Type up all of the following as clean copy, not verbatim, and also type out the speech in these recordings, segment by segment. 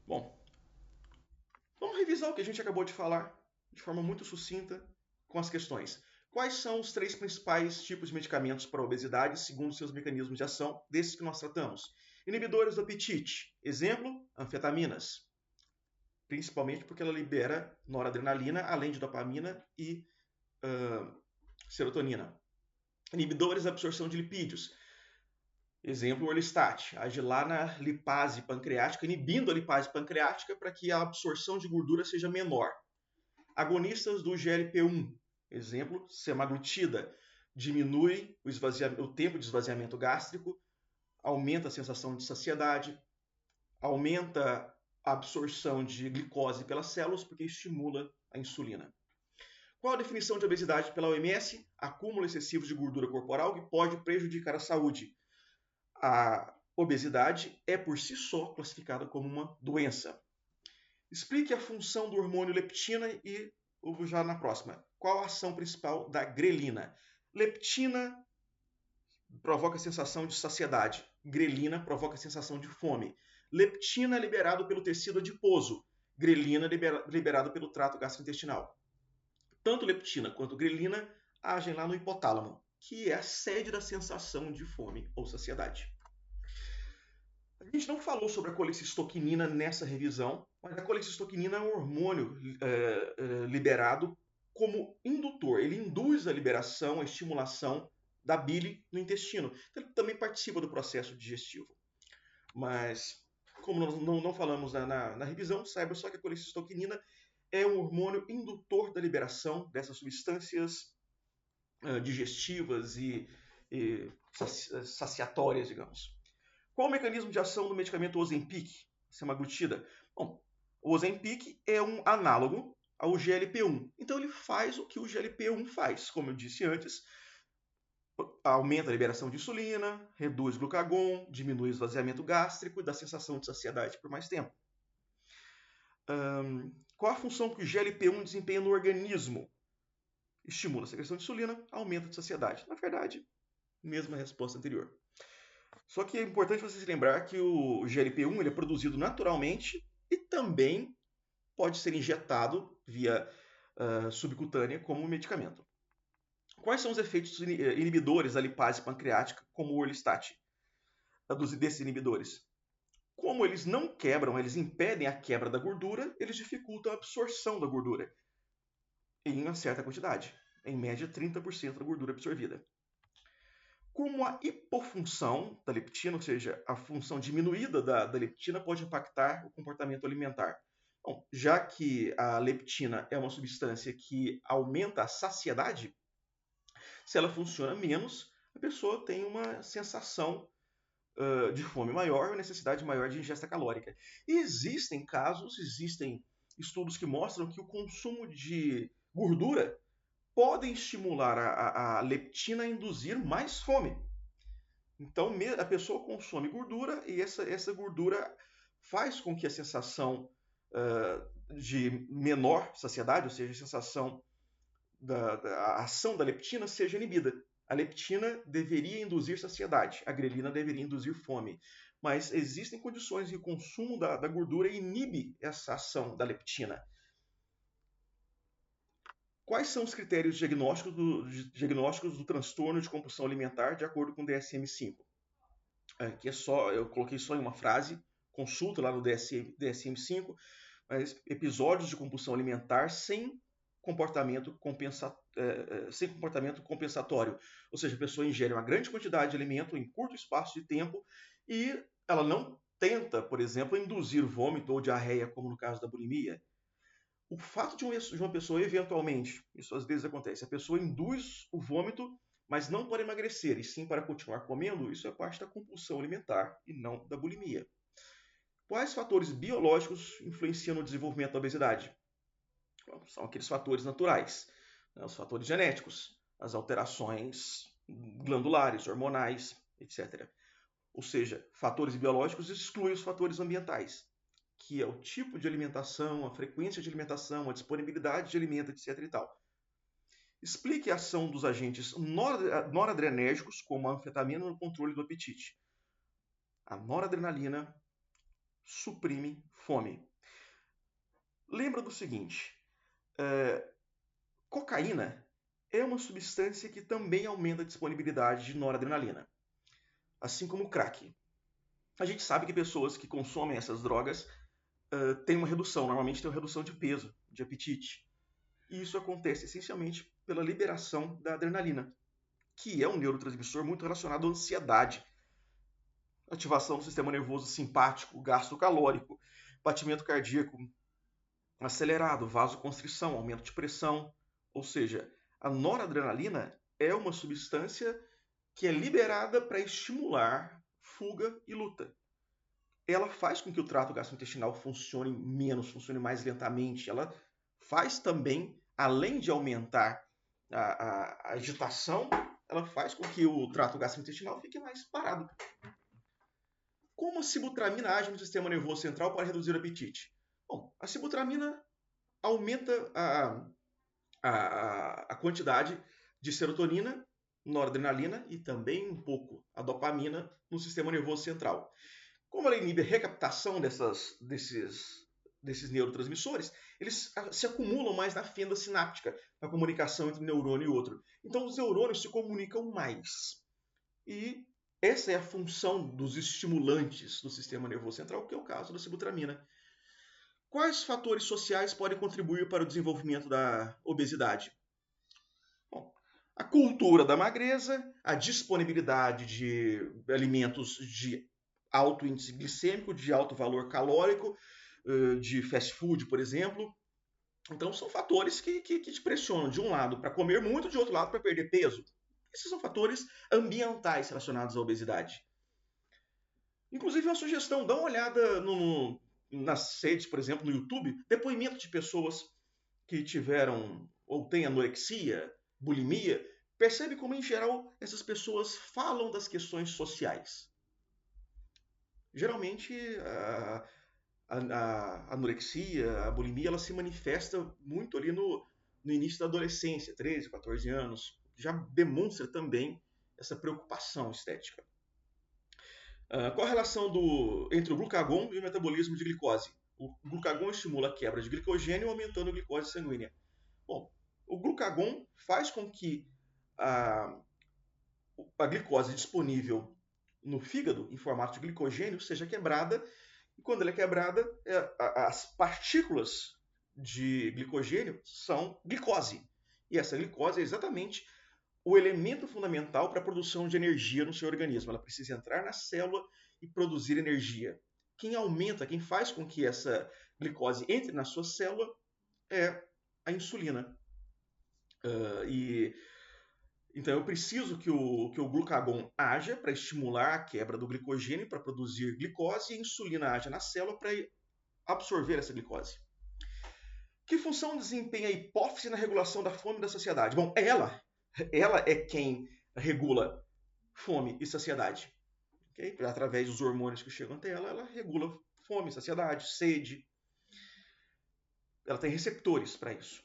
Bom, vamos revisar o que a gente acabou de falar de forma muito sucinta com as questões. Quais são os três principais tipos de medicamentos para a obesidade, segundo seus mecanismos de ação, desses que nós tratamos? Inibidores do apetite. Exemplo, anfetaminas. Principalmente porque ela libera noradrenalina, além de dopamina e serotonina. Inibidores da absorção de lipídios. Exemplo, o Orlistat, age lá na lipase pancreática, inibindo a lipase pancreática para que a absorção de gordura seja menor. Agonistas do GLP-1, exemplo, semaglutida, diminui o tempo de esvaziamento gástrico, aumenta a sensação de saciedade, aumenta a absorção de glicose pelas células porque estimula a insulina. Qual a definição de obesidade pela OMS? Acúmulo excessivo de gordura corporal que pode prejudicar a saúde. A obesidade é por si só classificada como uma doença. Explique a função do hormônio leptina e já na próxima. Qual a ação principal da grelina? Leptina provoca a sensação de saciedade. Grelina provoca a sensação de fome. Leptina é liberado pelo tecido adiposo. Grelina é liberado pelo trato gastrointestinal. Tanto leptina quanto grelina agem lá no hipotálamo, que é a sede da sensação de fome ou saciedade. A gente não falou sobre a colecistoquinina nessa revisão, mas a colecistoquinina é um hormônio liberado como indutor. Ele induz a liberação, a estimulação da bile no intestino. Então, ele também participa do processo digestivo. Mas, como nós não falamos na revisão, saiba só que a colecistoquinina é um hormônio indutor da liberação dessas substâncias digestivas e saciatórias, digamos. Qual o mecanismo de ação do medicamento Ozempic, semaglutida? Bom, o Ozempic é um análogo ao GLP-1. Então ele faz o que o GLP-1 faz, como eu disse antes, aumenta a liberação de insulina, reduz glucagon, diminui o esvaziamento gástrico e dá sensação de saciedade por mais tempo. Qual a função que o GLP-1 desempenha no organismo? Estimula a secreção de insulina, aumenta a saciedade. Na verdade, mesma resposta anterior. Só que é importante você se lembrar que o GLP-1 ele é produzido naturalmente e também pode ser injetado via subcutânea como medicamento. Quais são os efeitos inibidores da lipase pancreática, como o Orlistat, desses inibidores? Como eles não quebram, eles impedem a quebra da gordura, eles dificultam a absorção da gordura em uma certa quantidade, em média 30% da gordura absorvida. Como a hipofunção da leptina, ou seja, a função diminuída da leptina, pode impactar o comportamento alimentar. Bom, já que a leptina é uma substância que aumenta a saciedade, se ela funciona menos, a pessoa tem uma sensação de fome maior, necessidade maior de ingesta calórica. E existem casos, existem estudos que mostram que o consumo de gordura podem estimular a leptina a induzir mais fome. Então a pessoa consome gordura e essa gordura faz com que a sensação de menor saciedade, ou seja, a sensação da ação da leptina seja inibida. A leptina deveria induzir saciedade, a grelina deveria induzir fome. Mas existem condições em que o consumo da gordura inibe essa ação da leptina. Quais são os critérios diagnósticos do transtorno de compulsão alimentar de acordo com o DSM-5? Que é só, eu coloquei só em uma frase, consulta lá no DSM-5, mas episódios de compulsão alimentar sem comportamento compensatório. Ou seja, a pessoa ingere uma grande quantidade de alimento em curto espaço de tempo e ela não tenta, por exemplo, induzir vômito ou diarreia, como no caso da bulimia. O fato de uma pessoa, eventualmente, isso às vezes acontece, a pessoa induz o vômito, mas não para emagrecer, e sim para continuar comendo, isso é parte da compulsão alimentar e não da bulimia. Quais fatores biológicos influenciam no desenvolvimento da obesidade? Bom, são aqueles fatores naturais, né, os fatores genéticos, as alterações glandulares, hormonais, etc. Ou seja, fatores biológicos excluem os fatores ambientais, que é o tipo de alimentação, a frequência de alimentação, a disponibilidade de alimento, etc. e tal. Explique a ação dos agentes noradrenérgicos, como a anfetamina, no controle do apetite. A noradrenalina suprime fome. Lembra do seguinte, cocaína é uma substância que também aumenta a disponibilidade de noradrenalina, assim como o crack. A gente sabe que pessoas que consomem essas drogas têm uma redução, normalmente tem uma redução de peso, de apetite. E isso acontece essencialmente pela liberação da adrenalina, que é um neurotransmissor muito relacionado à ansiedade, ativação do sistema nervoso simpático, gasto calórico, batimento cardíaco acelerado, vasoconstrição, aumento de pressão. Ou seja, a noradrenalina é uma substância que é liberada para estimular fuga e luta. Ela faz com que o trato gastrointestinal funcione menos, funcione mais lentamente. Ela faz também, além de aumentar a agitação, ela faz com que o trato gastrointestinal fique mais parado. Como a sibutramina age no sistema nervoso central para reduzir o apetite? Bom, a sibutramina aumenta a quantidade de serotonina, noradrenalina e também um pouco a dopamina no sistema nervoso central. Como ela inibe a recaptação desses neurotransmissores, eles se acumulam mais na fenda sináptica, na comunicação entre um neurônio e outro. Então, os neurônios se comunicam mais. E essa é a função dos estimulantes do sistema nervoso central, que é o caso da sibutramina. Quais fatores sociais podem contribuir para o desenvolvimento da obesidade? Bom, a cultura da magreza, a disponibilidade de alimentos de alto índice glicêmico, de alto valor calórico, de fast food, por exemplo. Então, são fatores que te pressionam, de um lado, para comer muito, de outro lado, para perder peso. Esses são fatores ambientais relacionados à obesidade. Inclusive, uma sugestão, dá uma olhada nas redes, por exemplo, no YouTube, depoimento de pessoas que tiveram ou têm anorexia, bulimia, percebe como, em geral, essas pessoas falam das questões sociais. Geralmente, a anorexia, a bulimia, ela se manifesta muito ali no início da adolescência, 13, 14 anos. Já demonstra também essa preocupação estética. Qual a relação entre o glucagon e o metabolismo de glicose? O glucagon estimula a quebra de glicogênio, aumentando a glicose sanguínea. Bom, o glucagon faz com que a glicose disponível no fígado, em formato de glicogênio, seja quebrada. E quando ela é quebrada, as partículas de glicogênio são glicose. E essa glicose é exatamente o elemento fundamental para a produção de energia no seu organismo. Ela precisa entrar na célula e produzir energia. Quem faz com que essa glicose entre na sua célula é a insulina. Então eu preciso que o glucagon haja para estimular a quebra do glicogênio para produzir glicose e a insulina haja na célula para absorver essa glicose. Que função desempenha a hipófise na regulação da fome da saciedade? Bom, ela é quem regula fome e saciedade. Okay? Através dos hormônios que chegam até ela, ela regula fome, saciedade, sede. Ela tem receptores para isso.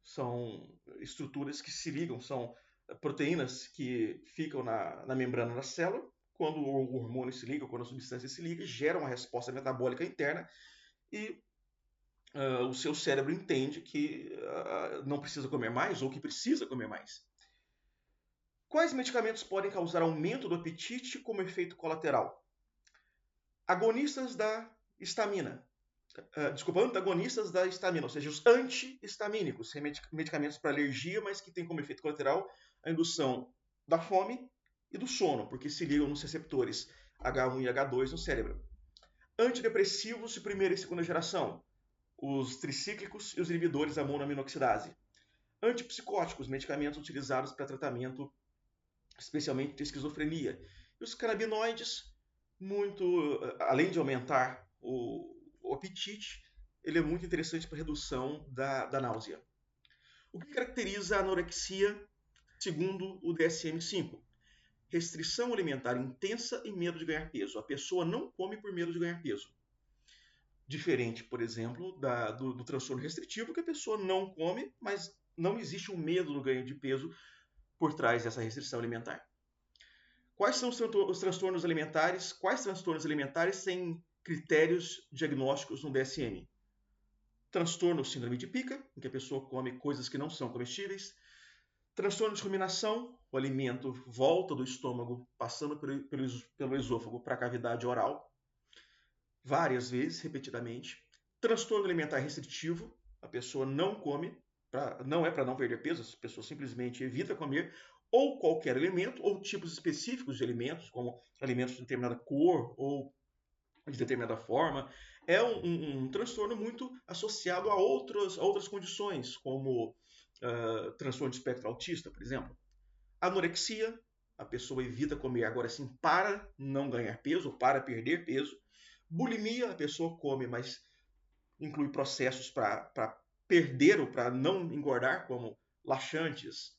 São estruturas que se ligam, são proteínas que ficam na membrana da célula. Quando o hormônio se liga, quando a substância se liga, gera uma resposta metabólica interna e o seu cérebro entende que não precisa comer mais ou que precisa comer mais. Quais medicamentos podem causar aumento do apetite como efeito colateral? Agonistas da histamina. Antagonistas da histamina, ou seja, os antihistamínicos, medicamentos para alergia, mas que têm como efeito colateral a indução da fome e do sono, porque se ligam nos receptores H1 e H2 no cérebro. Antidepressivos de primeira e segunda geração, os tricíclicos e os inibidores da monoaminoxidase. Antipsicóticos, medicamentos utilizados para tratamento especialmente de esquizofrenia. E os canabinoides, além de aumentar o apetite, ele é muito interessante para a redução da náusea. O que caracteriza a anorexia segundo o DSM-5? Restrição alimentar intensa e medo de ganhar peso. A pessoa não come por medo de ganhar peso. Diferente, por exemplo, do transtorno restritivo, que a pessoa não come, mas não existe um medo do ganho de peso por trás dessa restrição alimentar. Quais são os transtornos alimentares? Quais transtornos alimentares têm critérios diagnósticos no DSM. Transtorno síndrome de Pica, em que a pessoa come coisas que não são comestíveis. Transtorno de ruminação, o alimento volta do estômago, passando pelo esôfago para a cavidade oral, várias vezes, repetidamente. Transtorno alimentar restritivo, a pessoa não come, não é para não perder peso, a pessoa simplesmente evita comer ou qualquer alimento, ou tipos específicos de alimentos, como alimentos de determinada cor ou de determinada forma. É um transtorno muito associado a outras condições, como transtorno de espectro autista, por exemplo. Anorexia, a pessoa evita comer agora sim para não ganhar peso ou para perder peso. Bulimia, a pessoa come, mas inclui processos para perder ou para não engordar, como laxantes,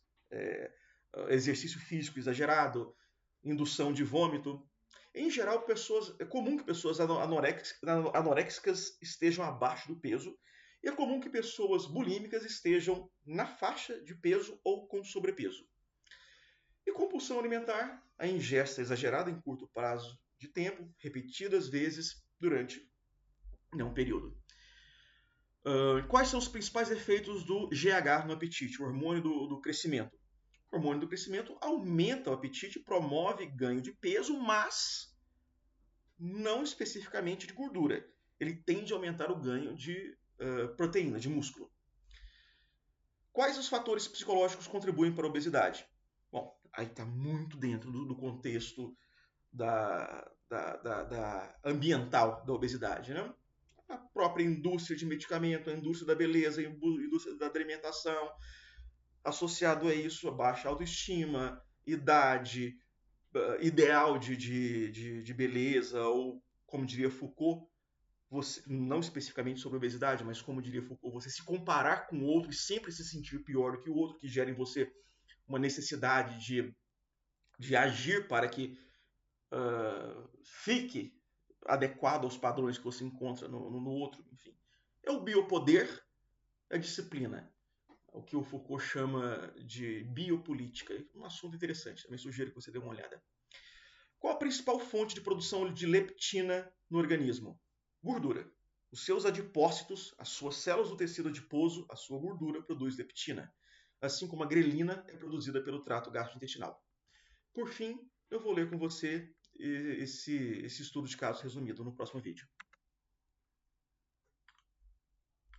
exercício físico exagerado, indução de vômito. Em geral, é comum que pessoas anoréxicas estejam abaixo do peso, e é comum que pessoas bulímicas estejam na faixa de peso ou com sobrepeso. E compulsão alimentar, a ingesta exagerada em curto prazo de tempo, repetidas vezes durante um período. Quais são os principais efeitos do GH no apetite, o hormônio do crescimento? O hormônio do crescimento aumenta o apetite, promove ganho de peso, mas não especificamente de gordura. Ele tende a aumentar o ganho de proteína, de músculo. Quais os fatores psicológicos contribuem para a obesidade? Bom, aí está muito dentro do contexto da ambiental da obesidade, né? A própria indústria de medicamento, a indústria da beleza, a indústria da alimentação, associado a isso, a baixa autoestima, idade, ideal de beleza, ou, como diria Foucault, você, não especificamente sobre obesidade, mas como diria Foucault, você se comparar com o outro e sempre se sentir pior do que o outro, que gera em você uma necessidade de agir para que fique adequado aos padrões que você encontra no outro, enfim. É o biopoder, é a disciplina, o que o Foucault chama de biopolítica. Um assunto interessante, também sugiro que você dê uma olhada. Qual a principal fonte de produção de leptina no organismo? Gordura. Os seus adipócitos, as suas células do tecido adiposo, a sua gordura produz leptina, assim como a grelina é produzida pelo trato gastrointestinal. Por fim, eu vou ler com você esse estudo de caso resumido no próximo vídeo.